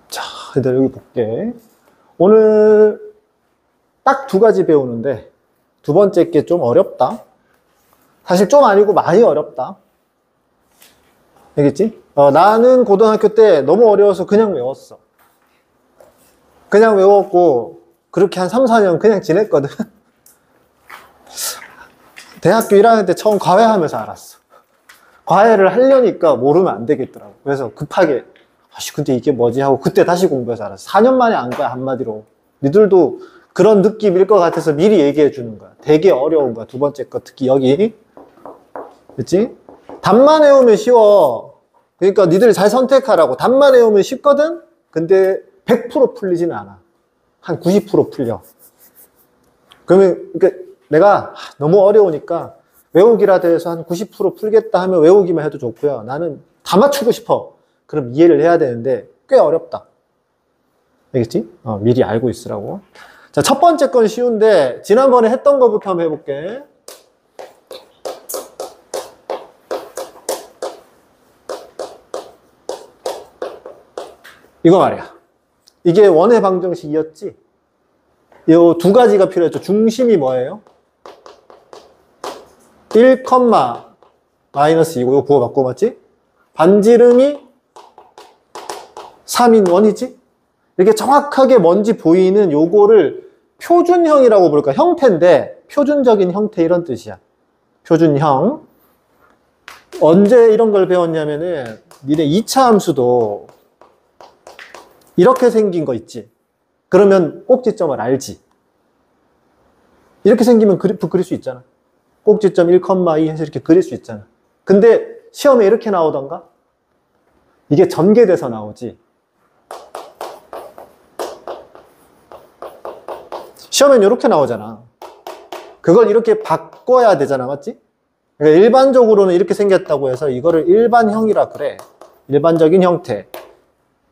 자, 일단 여기 볼게. 오늘 딱 두 가지 배우는데 두 번째 게 좀 어렵다. 사실 좀 아니고 많이 어렵다. 알겠지? 나는 고등학교 때 너무 어려워서 그냥 외웠어. 그냥 외웠고 그렇게 한 3, 4년 그냥 지냈거든. 대학교 1학년 때 처음 과외하면서 알았어. 과외를 하려니까 모르면 안 되겠더라고. 그래서 급하게 아씨 근데 이게 뭐지 하고 그때 다시 공부해서 알았어. 4년 만에 안 거야, 한마디로. 니들도 그런 느낌일 것 같아서 미리 얘기해 주는 거야. 되게 어려운 거야, 두 번째 거. 특히 여기. 그치? 답만 외우면 쉬워. 그러니까 니들 잘 선택하라고. 답만 외우면 쉽거든? 근데 100% 풀리지는 않아. 한 90% 풀려. 그러면 그러니까 내가 너무 어려우니까 외우기라도 해서 한 90% 풀겠다 하면 외우기만 해도 좋고요. 나는 다 맞추고 싶어. 그럼 이해를 해야 되는데 꽤 어렵다. 알겠지? 미리 알고 있으라고. 자, 첫 번째 건 쉬운데 지난번에 했던 거부터 한번 해볼게. 이거 말이야. 이게 원의 방정식이었지? 이 두 가지가 필요했죠. 중심이 뭐예요? 1, 마이너스 2고 이거 부호 바꿔 맞지? 반지름이 3인 원이지? 이렇게 정확하게 뭔지 보이는 요거를 표준형이라고 부를까? 형태인데 표준적인 형태 이런 뜻이야. 표준형. 언제 이런 걸 배웠냐면은 니네 2차 함수도 이렇게 생긴 거 있지? 그러면 꼭지점을 알지? 이렇게 생기면 그래프 그릴 수 있잖아. 꼭지점 1,2 해서 이렇게 그릴 수 있잖아. 근데 시험에 이렇게 나오던가? 이게 전개돼서 나오지. 시험엔 이렇게 나오잖아. 그걸 이렇게 바꿔야 되잖아, 맞지? 그러니까 일반적으로는 이렇게 생겼다고 해서 이거를 일반형이라 그래. 일반적인 형태.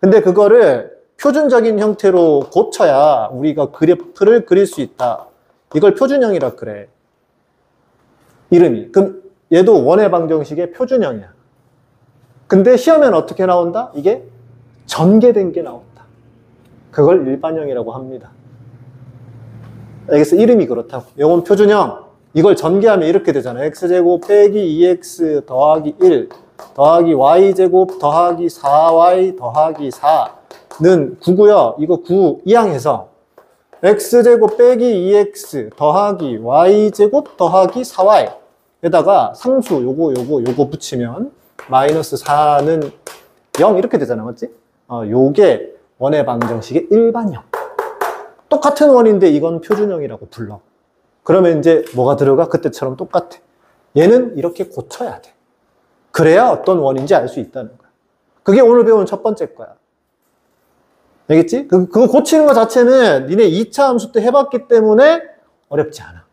근데 그거를 표준적인 형태로 고쳐야 우리가 그래프를 그릴 수 있다. 이걸 표준형이라 그래. 이름이. 그럼 얘도 원의 방정식의 표준형이야. 근데 시험에는 어떻게 나온다? 이게 전개된 게 나온다. 그걸 일반형이라고 합니다. 알겠어? 이름이 그렇다고. 이건 표준형. 이걸 전개하면 이렇게 되잖아. x제곱 빼기 2x 더하기 1 더하기 y제곱 더하기 4y 더하기 4는 9고요. 이거 9 이항해서 x제곱 빼기 2x 더하기 y제곱 더하기 4y 에다가 상수 요거 붙이면 마이너스 4는 0 이렇게 되잖아. 맞지? 요게 원의 방정식의 일반형. 똑같은 원인데 이건 표준형이라고 불러. 그러면 이제 뭐가 들어가? 그때처럼 똑같아. 얘는 이렇게 고쳐야 돼. 그래야 어떤 원인지 알 수 있다는 거야. 그게 오늘 배운 첫 번째 거야. 알겠지? 그거 고치는 것 자체는 니네 2차 함수 때 해봤기 때문에 어렵지 않아.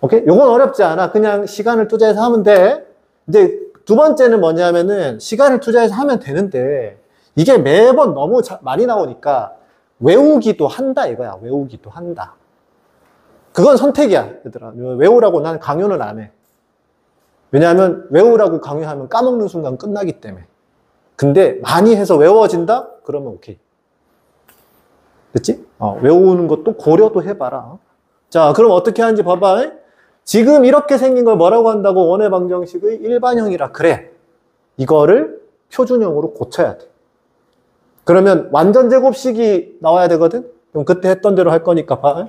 오케이? 요건 어렵지 않아. 그냥 시간을 투자해서 하면 돼. 이제 두 번째는 뭐냐면은 시간을 투자해서 하면 되는데 이게 매번 너무 많이 나오니까 외우기도 한다 이거야. 외우기도 한다. 그건 선택이야, 얘들아. 외우라고 나는 강요는 안 해. 왜냐하면 외우라고 강요하면 까먹는 순간 끝나기 때문에. 근데 많이 해서 외워진다? 그러면 오케이. 됐지? 외우는 것도 고려도 해봐라. 자, 그럼 어떻게 하는지 봐봐. 지금 이렇게 생긴 걸 뭐라고 한다고? 원의 방정식의 일반형이라 그래. 이거를 표준형으로 고쳐야 돼. 그러면 완전 제곱식이 나와야 되거든? 그럼 그때 했던 대로 할 거니까 봐.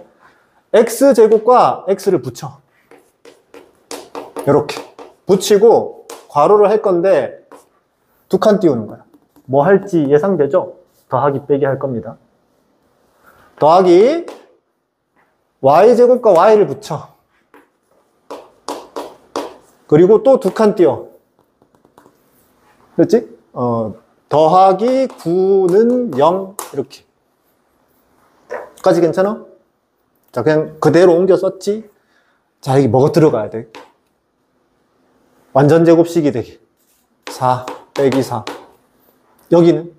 x제곱과 x를 붙여. 이렇게 붙이고 괄호를 할 건데 두 칸 띄우는 거야. 뭐 할지 예상되죠? 더하기 빼기 할 겁니다. 더하기 y제곱과 y를 붙여. 그리고 또 두 칸 띄워. 그렇지? 더하기 9는 0 이렇게. 까지 괜찮아? 자, 그냥 그대로 옮겨 썼지? 자, 여기 뭐가 들어가야 돼? 완전 제곱식이 되게 4 빼기 4. 여기는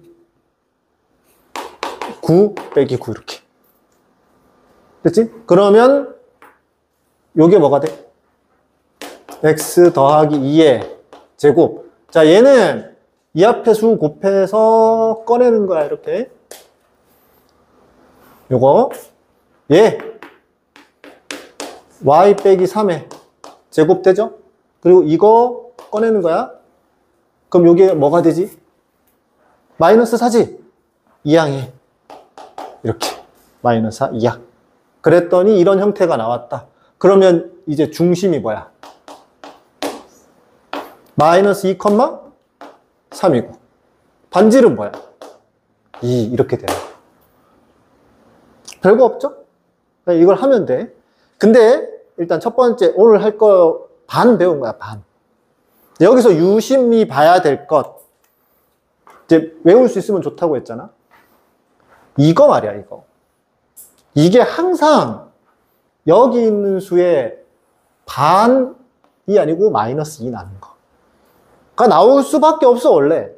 9 빼기 9 이렇게. 됐지? 그러면 요게 뭐가 돼? x 더하기 2의 제곱. 자, 얘는 이 앞에 수 곱해서 꺼내는 거야, 이렇게. 요거. 얘. y 빼기 3의 제곱되죠? 그리고 이거 꺼내는 거야. 그럼 요게 뭐가 되지? 마이너스 4지? 2항에. 이렇게. 마이너스 4, 2항. 그랬더니 이런 형태가 나왔다. 그러면 이제 중심이 뭐야? 마이너스 2,3이고. 반지름 뭐야? 2, 이렇게 돼요. 별거 없죠? 이걸 하면 돼. 근데 일단 첫 번째 오늘 할 거 반 배운 거야, 반. 여기서 유심히 봐야 될 것. 이제 외울 수 있으면 좋다고 했잖아. 이거 말이야, 이거. 이게 항상 여기 있는 수의 반이 아니고 마이너스 2 나는 거. 그러니까 나올 수밖에 없어, 원래.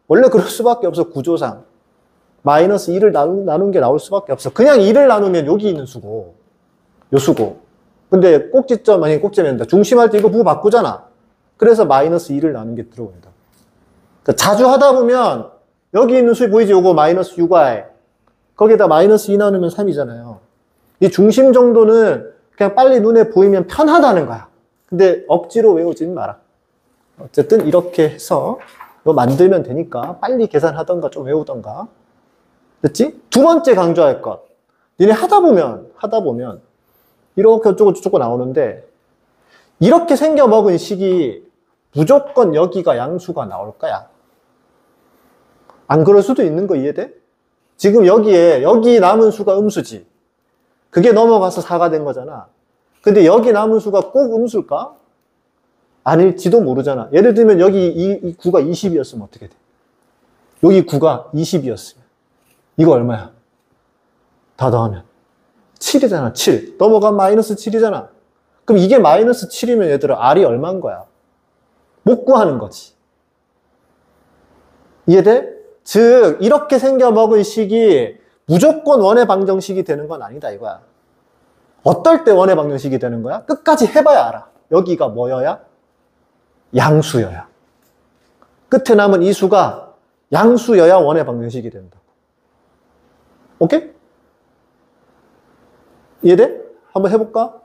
원래 그럴 수밖에 없어, 구조상. 마이너스 2를 나눈 게 나올 수밖에 없어. 그냥 2를 나누면 여기 있는 수고, 요 수고. 근데 꼭지점, 아니 꼭지점이 된다. 중심할 때 이거 부호 바꾸잖아. 그래서 마이너스 2를 나눈 게 들어온다. 그러니까 자주 하다 보면 여기 있는 수 보이지? 요거 마이너스 6y. 거기다 마이너스 2 나누면 3이잖아요. 이 중심 정도는 그냥 빨리 눈에 보이면 편하다는 거야. 근데 억지로 외우지는 마라. 어쨌든 이렇게 해서 이거 만들면 되니까 빨리 계산하던가 좀 외우던가. 됐지? 두 번째 강조할 것. 니네 하다 보면 이렇게 어쩌고 저쩌고 나오는데 이렇게 생겨 먹은 식이 무조건 여기가 양수가 나올 거야. 안 그럴 수도 있는 거 이해돼? 지금 여기 남은 수가 음수지. 그게 넘어가서 4가 된 거잖아. 근데 여기 남은 수가 꼭 음수일까? 아닐지도 모르잖아. 예를 들면 여기 이 9가 20이었으면 어떻게 돼? 여기 9가 20이었으면 이거 얼마야? 다 더하면 7이잖아. 7 넘어가면 마이너스 7이잖아. 그럼 이게 마이너스 7이면 얘들아 R이 얼마인 거야? 못 구하는 거지. 이해돼? 즉 이렇게 생겨 먹은 식이 무조건 원의 방정식이 되는 건 아니다 이거야. 어떨 때 원의 방정식이 되는 거야? 끝까지 해봐야 알아. 여기가 뭐여야? 양수여야. 끝에 남은 이 수가 양수여야 원의 방정식이 된다. 오케이? 이해돼? 한번 해볼까?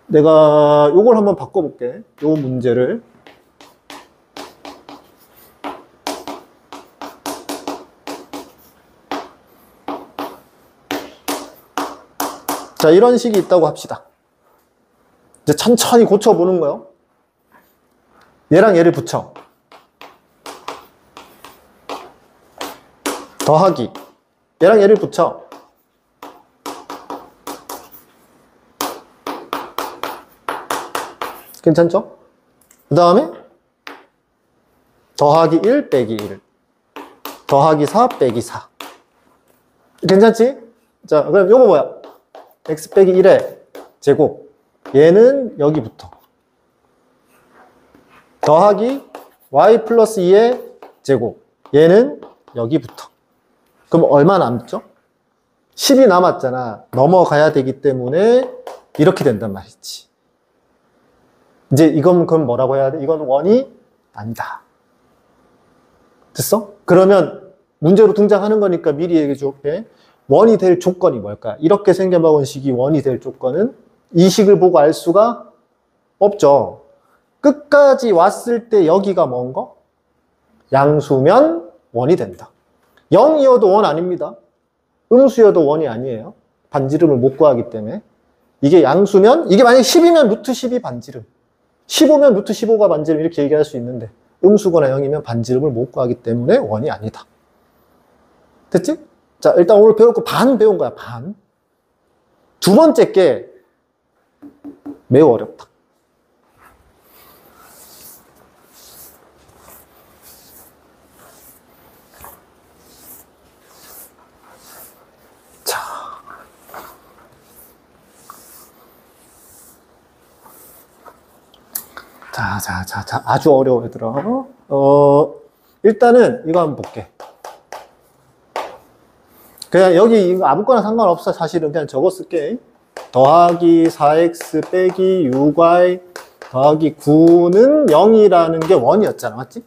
내가 요걸 한번 바꿔볼게. 요 문제를. 자, 이런 식이 있다고 합시다. 이제 천천히 고쳐보는 거예요. 얘랑 얘를 붙여. 더하기. 얘랑 얘를 붙여. 괜찮죠? 그 다음에 더하기 1 빼기 1. 더하기 4 빼기 4. 괜찮지? 자, 그럼 요거 뭐야? x 빼기 1의 제곱. 얘는 여기부터. 더하기 y 플러스 2의 제곱. 얘는 여기부터. 그럼 얼마 남죠? 10이 남았잖아. 넘어가야 되기 때문에 이렇게 된단 말이지. 이제 이건 그럼 뭐라고 해야 돼? 이건 원이 아니다. 됐어? 그러면 문제로 등장하는 거니까 미리 얘기해 줄게. 원이 될 조건이 뭘까? 이렇게 생겨먹은 식이 원이 될 조건은 이 식을 보고 알 수가 없죠. 끝까지 왔을 때 여기가 뭔 거? 양수면 원이 된다. 0이어도 원 아닙니다. 음수여도 원이 아니에요. 반지름을 못 구하기 때문에. 이게 양수면, 이게 만약에 10이면 루트 10이 반지름. 15면 루트 15가 반지름 이렇게 얘기할 수 있는데 음수거나 0이면 반지름을 못 구하기 때문에 원이 아니다. 됐지? 자, 일단 오늘 배울 거 반 배운 거야, 반. 두 번째 게 매우 어렵다. 자, 아주 어려워, 얘들아. 일단은 이거 한번 볼게. 그냥 여기 이거 아무거나 상관없어. 사실은 그냥 적어 쓸게. 더하기 4x 빼기 6y 더하기 9는 0이라는 게 원이었잖아. 맞지?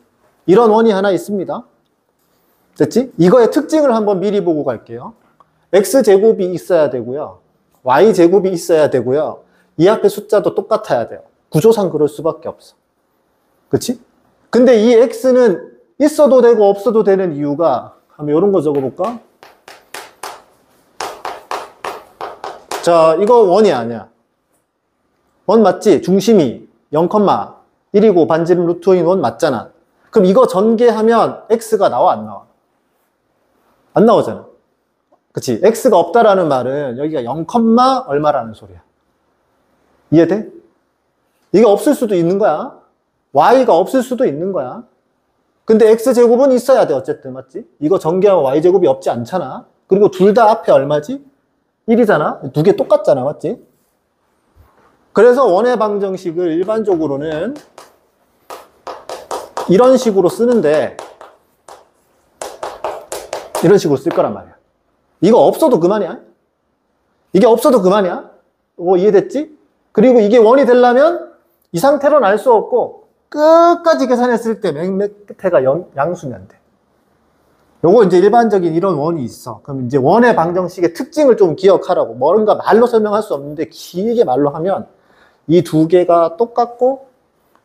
이런 원이 하나 있습니다. 됐지? 이거의 특징을 한번 미리 보고 갈게요. x제곱이 있어야 되고요. y제곱이 있어야 되고요. 이 앞에 숫자도 똑같아야 돼요. 구조상 그럴 수밖에 없어. 그치? 근데 이 x는 있어도 되고 없어도 되는 이유가, 한번 이런 거 적어볼까? 자, 이거 원이 아니야. 원 맞지? 중심이 0,1이고 반지름 루트 5인 원 맞잖아. 그럼 이거 전개하면 x가 나와, 안 나와? 안 나오잖아. 그치? x가 없다라는 말은 여기가 0, 얼마라는 소리야. 이해돼? 이게 없을 수도 있는 거야. y가 없을 수도 있는 거야. 근데 x제곱은 있어야 돼, 어쨌든. 맞지? 이거 전개하면 y제곱이 없지 않잖아. 그리고 둘 다 앞에 얼마지? 1이잖아. 두 개 똑같잖아. 맞지? 그래서 원의 방정식을 일반적으로는 이런 식으로 쓰는데, 이런 식으로 쓸 거란 말이야. 이거 없어도 그만이야. 이게 없어도 그만이야. 이해됐지? 그리고 이게 원이 되려면 이 상태로는 알 수 없고 끝까지 계산했을 때 맨 끝에가 양수면 돼. 요거 이제 일반적인 이런 원이 있어. 그럼 이제 원의 방정식의 특징을 좀 기억하라고. 뭔가 말로 설명할 수 없는데 길게 말로 하면 이 두 개가 똑같고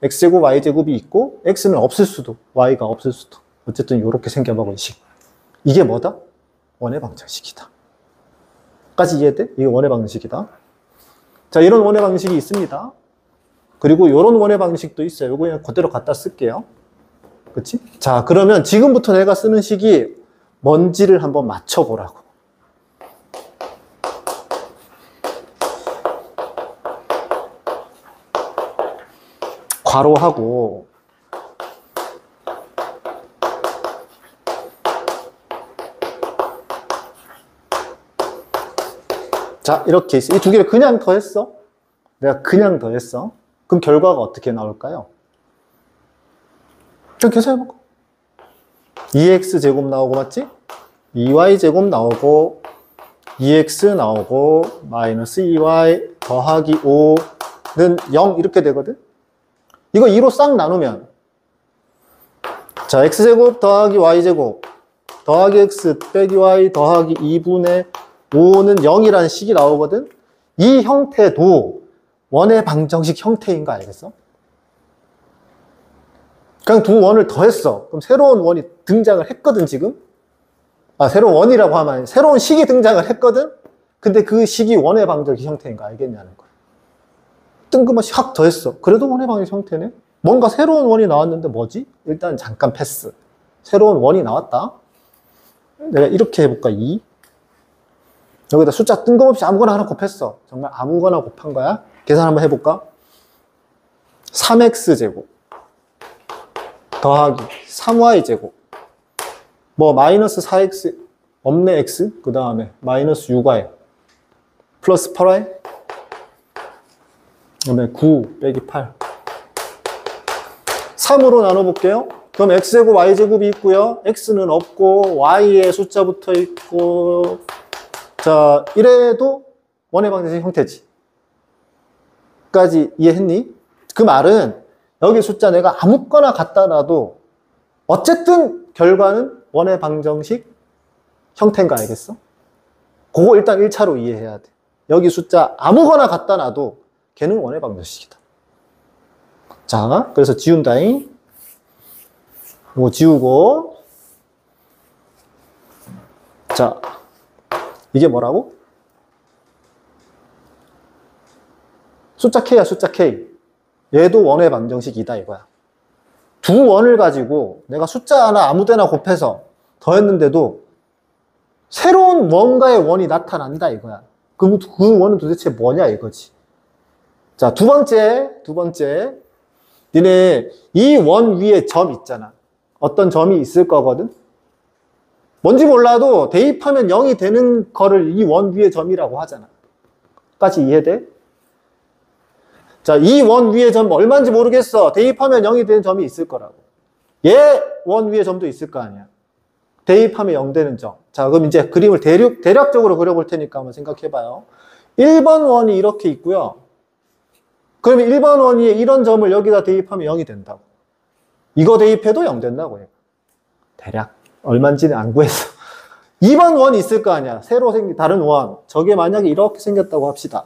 x제곱 y제곱이 있고 x는 없을 수도 y가 없을 수도 어쨌든 이렇게 생겨먹은 식. 이게 뭐다? 원의 방정식이다. 까지 이해돼? 이게 원의 방정식이다. 자, 이런 원의 방식이 있습니다. 그리고 이런 원의 방식도 있어요. 이거 그냥 그대로 갖다 쓸게요. 그치? 자, 그러면 지금부터 내가 쓰는 식이 뭔지를 한번 맞춰보라고. 괄호하고 자, 이렇게 있어. 이 두 개를 그냥 더했어. 내가 그냥 더했어. 그럼 결과가 어떻게 나올까요? 그냥 계산해볼까? 2x제곱 나오고, 맞지? 2y제곱 나오고, 2x 나오고, 마이너스 2y 더하기 5는 0 이렇게 되거든? 이거 2로 싹 나누면, 자, x제곱 더하기 y제곱 더하기 x 빼기 y 더하기 2분의 5는 0이라는 식이 나오거든? 이 형태도 원의 방정식 형태인 거 알겠어? 그냥 두 원을 더했어. 그럼 새로운 원이 등장을 했거든, 지금? 새로운 원이라고 하면 새로운 식이 등장을 했거든? 근데 그 식이 원의 방정식 형태인 거 알겠냐는 거야. 뜬금없이 확 더했어. 그래도 원의 방정식 형태네? 뭔가 새로운 원이 나왔는데 뭐지? 일단 잠깐 패스. 새로운 원이 나왔다. 내가 이렇게 해볼까? 2. 여기다 숫자 뜬금없이 아무거나 하나 곱했어. 정말 아무거나 곱한 거야. 계산 한번 해볼까? 3x제곱 더하기 3y제곱 뭐 마이너스 4x 없네 x 그 다음에 마이너스 6y 플러스 8y 그 다음에 9 빼기 8 3으로 나눠볼게요. 그럼 x제곱 y제곱이 있고요. x는 없고 y에 숫자 붙어 있고 자 이래도 원의 방정식 형태지. 까지 이해했니? 그 말은 여기 숫자 내가 아무거나 갖다 놔도 어쨌든 결과는 원의 방정식 형태인 거 알겠어? 그거 일단 1차로 이해해야 돼. 여기 숫자 아무거나 갖다 놔도 걔는 원의 방정식이다. 자, 그래서 지운다잉. 이거 지우고 자, 이게 뭐라고? 숫자 K야, 숫자 K. 얘도 원의 방정식이다, 이거야. 두 원을 가지고 내가 숫자 하나 아무 데나 곱해서 더했는데도 새로운 뭔가의 원이 나타난다, 이거야. 그럼 그 원은 도대체 뭐냐, 이거지. 자, 두 번째. 니네 이 원 위에 점 있잖아. 어떤 점이 있을 거거든? 뭔지 몰라도 대입하면 0이 되는 거를 이 원 위에 점이라고 하잖아. 까지 이해돼? 자, 이 원 위에 점 얼마인지 모르겠어. 대입하면 0이 되는 점이 있을 거라고. 얘 원 위에 점도 있을 거 아니야. 대입하면 0 되는 점. 자, 그럼 이제 그림을 대략적으로 그려볼 테니까 한번 생각해봐요. 1번 원이 이렇게 있고요. 그러면 1번 원 위에 이런 점을 여기다 대입하면 0이 된다고. 이거 대입해도 0 된다고 해요. 대략 얼마인지는 안 구했어. 2번 원이 있을 거 아니야. 새로 생긴 다른 원. 저게 만약에 이렇게 생겼다고 합시다.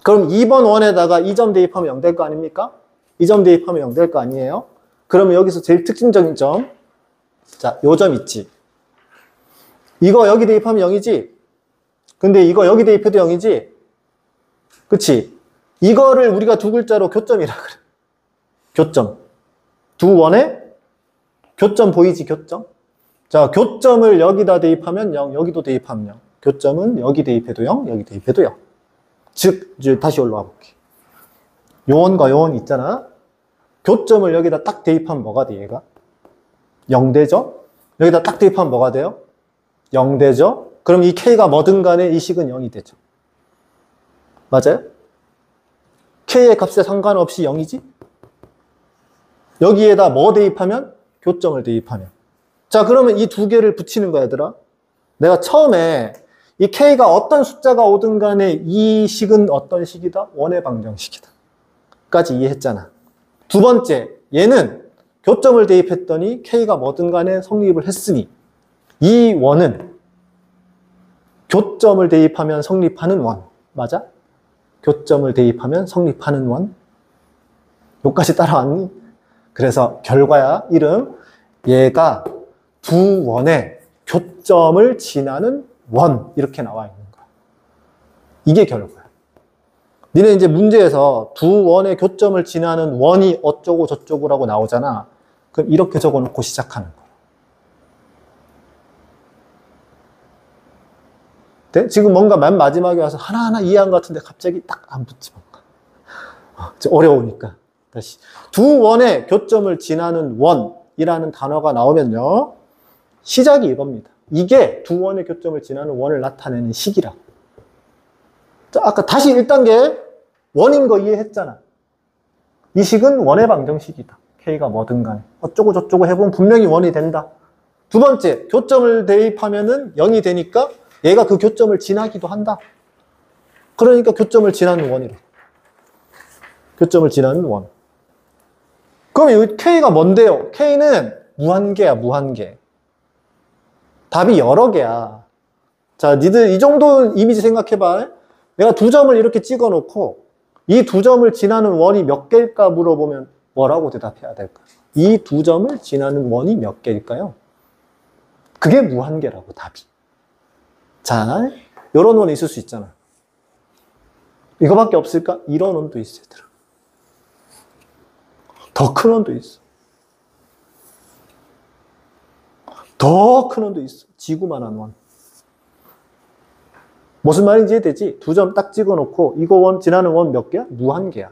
그럼 2번 원에다가 2점 대입하면 0 될 거 아닙니까? 2점 대입하면 0 될 거 아니에요? 그러면 여기서 제일 특징적인 점. 자, 요 점 있지. 이거 여기 대입하면 0이지? 근데 이거 여기 대입해도 0이지? 그치? 이거를 우리가 두 글자로 교점이라 그래. 교점. 두 원의 교점 보이지? 교점? 자, 교점을 여기다 대입하면 0, 여기도 대입하면 0. 교점은 여기 대입해도 0, 여기 대입해도 0. 즉, 이제 다시 올라와 볼게. 요원과 요원 있잖아. 교점을 여기다 딱 대입하면 뭐가 돼, 얘가? 0 되죠? 여기다 딱 대입하면 뭐가 돼요? 0 되죠? 그럼 이 K가 뭐든 간에 이 식은 0이 되죠. 맞아요? K의 값에 상관없이 0이지? 여기에다 뭐 대입하면? 교점을 대입하면. 자, 그러면 이 두 개를 붙이는 거야, 얘들아. 내가 처음에 이 K가 어떤 숫자가 오든 간에 이 식은 어떤 식이다? 원의 방정식이다. 까지 이해했잖아. 두 번째, 얘는 교점을 대입했더니 K가 뭐든 간에 성립을 했으니 이 원은 교점을 대입하면 성립하는 원. 맞아? 교점을 대입하면 성립하는 원. 여기까지 따라왔니? 그래서 결과야, 이름. 얘가 두 원의 교점을 지나는 원. 이렇게 나와 있는 거야. 이게 결과야. 니네 이제 문제에서 두 원의 교점을 지나는 원이 어쩌고 저쩌고라고 나오잖아. 그럼 이렇게 적어놓고 시작하는 거야. 네? 지금 뭔가 맨 마지막에 와서 하나하나 이해한 것 같은데 갑자기 딱 안 붙지 뭔가. 어려우니까. 다시. 두 원의 교점을 지나는 원이라는 단어가 나오면요. 시작이 이겁니다. 이게 두 원의 교점을 지나는 원을 나타내는 식이라고. 자, 아까 다시 1단계 원인 거 이해했잖아. 이 식은 원의 방정식이다. K가 뭐든 간에. 어쩌고 저쩌고 해보면 분명히 원이 된다. 두 번째, 교점을 대입하면은 0이 되니까 얘가 그 교점을 지나기도 한다. 그러니까 교점을 지나는 원이래. 교점을 지나는 원. 그럼 이 K가 뭔데요? K는 무한계야, 무한계. 답이 여러 개야. 자, 니들 이 정도 이미지 생각해봐. 내가 두 점을 이렇게 찍어 놓고 이 두 점을 지나는 원이 몇 개일까 물어보면 뭐라고 대답해야 될까? 이 두 점을 지나는 원이 몇 개일까요? 그게 무한계라고, 답이. 자, 이런 원이 있을 수 있잖아. 이거밖에 없을까? 이런 원도 있어, 얘들아. 더 큰 원도 있어. 더 큰 원도 있어. 지구만한 원. 무슨 말인지 이해되지? 두 점 딱 찍어놓고 이거 원 지나는 원 몇 개야? 무한개야.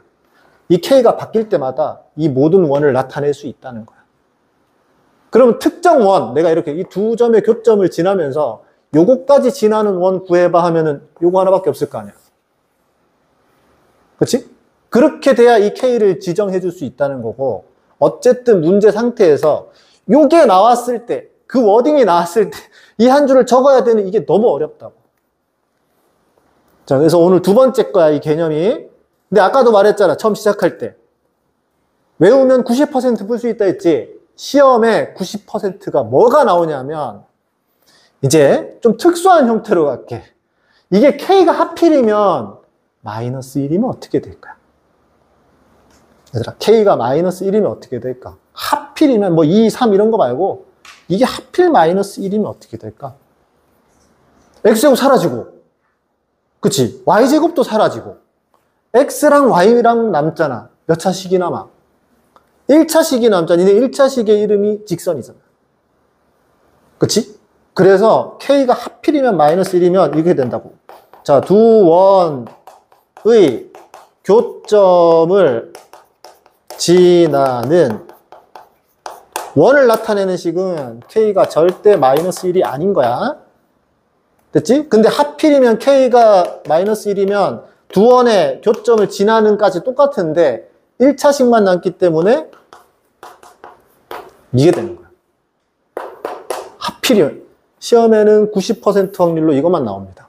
이 K가 바뀔 때마다 이 모든 원을 나타낼 수 있다는 거야. 그러면 특정 원, 내가 이렇게 이 두 점의 교점을 지나면서 요거까지 지나는 원 구해봐 하면은 요거 하나밖에 없을 거 아니야. 그렇지? 그렇게 돼야 이 K를 지정해 줄 수 있다는 거고, 어쨌든 문제 상태에서 요게 나왔을 때, 그 워딩이 나왔을 때 이 한 줄을 적어야 되는 이게 너무 어렵다고. 자, 그래서 오늘 두 번째 거야, 이 개념이. 근데 아까도 말했잖아, 처음 시작할 때. 외우면 90% 풀 수 있다 했지. 시험에 90%가 뭐가 나오냐면, 이제 좀 특수한 형태로 갈게. 이게 K가 하필이면 마이너스 1이면 어떻게 될까요? 얘들아, K가 마이너스 1이면 어떻게 될까? 하필이면 뭐 2, 3 이런 거 말고 이게 하필 마이너스 1이면 어떻게 될까? X제곱 사라지고, 그치? Y제곱도 사라지고, X랑 Y랑 남잖아. 몇 차식이 남아? 1차식이 남잖아. 니네 1차식의 이름이 직선이잖아. 그치? 그래서 K가 하필이면 마이너스 1이면 이렇게 된다고. 자, 두 원의 교점을 지나는 원을 나타내는 식은 K가 절대 마이너스 1이 아닌 거야. 됐지? 근데 하필이면 K가 마이너스 1이면 두 원의 교점을 지나는까지 똑같은데 1차식만 남기 때문에 이게 되는 거야. 하필이면. 시험에는 90% 확률로 이것만 나옵니다.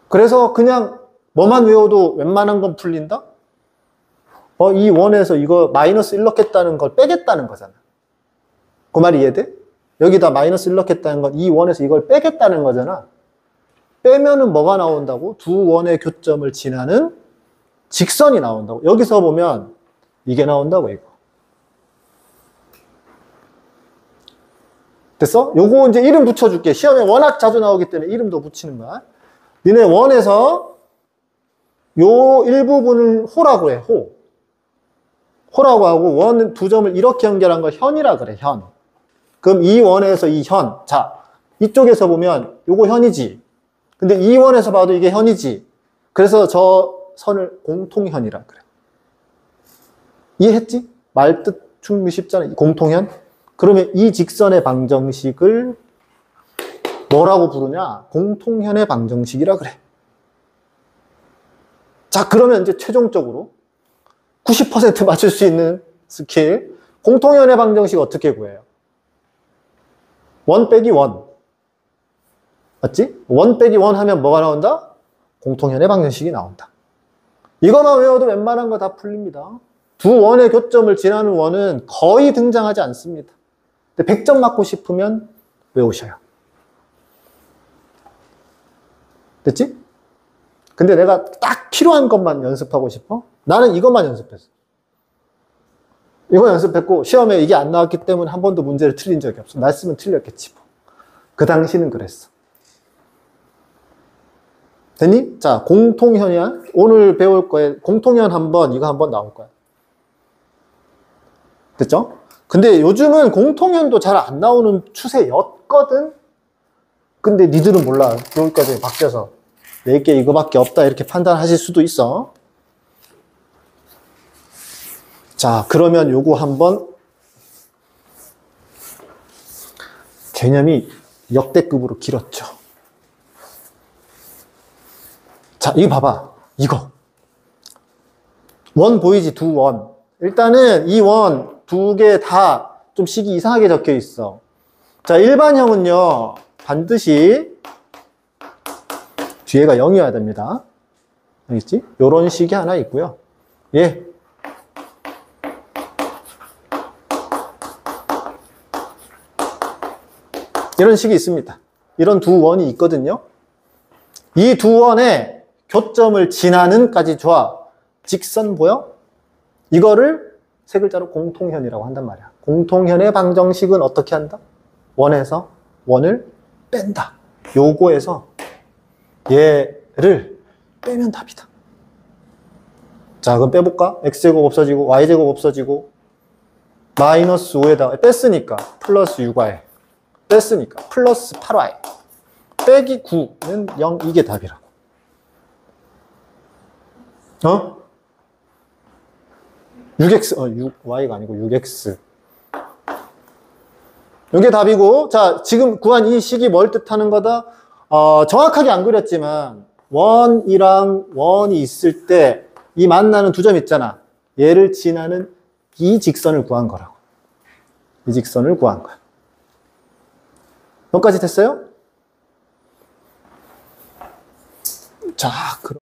그래서 그냥 뭐만 외워도 웬만한 건 풀린다? 이 원에서 이거 마이너스 1 넣겠다는 걸 빼겠다는 거잖아. 그 말이 이해돼? 여기다 마이너스 1 넣겠다는 건 이 원에서 이걸 빼겠다는 거잖아. 빼면은 뭐가 나온다고? 두 원의 교점을 지나는 직선이 나온다고. 여기서 보면 이게 나온다고, 이거. 됐어? 요거 이제 이름 붙여줄게. 시험에 워낙 자주 나오기 때문에 이름도 붙이는 거야. 니네 원에서 요 일부분을 호라고 해, 호. 호라고 하고 원 두 점을 이렇게 연결한 걸 현이라 그래, 현. 그럼 이 원에서 이 현. 자, 이쪽에서 보면 요거 현이지. 근데 이 원에서 봐도 이게 현이지. 그래서 저 선을 공통현이라 그래. 이해했지? 말뜻 충분히 쉽잖아. 공통현. 그러면 이 직선의 방정식을 뭐라고 부르냐? 공통현의 방정식이라 그래. 자, 그러면 이제 최종적으로 90% 맞출 수 있는 스킬. 공통현의 방정식 어떻게 구해요? 원 빼기 원. 맞지? 원 빼기 원 하면 뭐가 나온다? 공통현의 방정식이 나온다. 이거만 외워도 웬만한 거 다 풀립니다. 두 원의 교점을 지나는 원은 거의 등장하지 않습니다. 근데 100점 맞고 싶으면 외우셔요. 됐지? 근데 내가 딱 필요한 것만 연습하고 싶어? 나는 이것만 연습했어. 이거 연습했고 시험에 이게 안 나왔기 때문에 한 번도 문제를 틀린 적이 없어. 났으면 틀렸겠지 뭐. 그 당시는 그랬어. 됐니? 자, 공통현이야. 오늘 배울 거에 공통현 한번, 이거 한번 나올 거야. 됐죠? 근데 요즘은 공통현도 잘 안 나오는 추세였거든? 근데 니들은 몰라. 여기까지 바뀌어서 내게 이거밖에 없다 이렇게 판단하실 수도 있어. 자, 그러면 요거 한번 개념이 역대급으로 길었죠. 자, 이거 봐봐. 이거. 원 보이지? 두 원. 일단은 이 원 두 개 다 좀 식이 이상하게 적혀 있어. 자, 일반형은요, 반드시 뒤에가 0이어야 됩니다. 알겠지? 요런 식이 하나 있고요. 예. 이런 식이 있습니다. 이런 두 원이 있거든요. 이 두 원의 교점을 지나는까지 좋아. 직선 보여? 이거를 세 글자로 공통현이라고 한단 말이야. 공통현의 방정식은 어떻게 한다? 원에서 원을 뺀다. 요거에서 얘를 빼면 답이다. 자, 그럼 빼볼까? x제곱 없어지고 y제곱 없어지고 마이너스 5에다가 뺐으니까 플러스 6y 뺐으니까 플러스 8y 빼기 9는 0. 이게 답이라고. 어? 6x, 6y가 아니고 6x. 이게 답이고, 자, 지금 구한 이 식이 뭘 뜻하는 거다? 정확하게 안 그렸지만, 원이랑 원이 있을 때, 이 만나는 두 점 있잖아. 얘를 지나는 이 직선을 구한 거라고. 이 직선을 구한 거야. 여기까지 됐어요? 자, 그럼.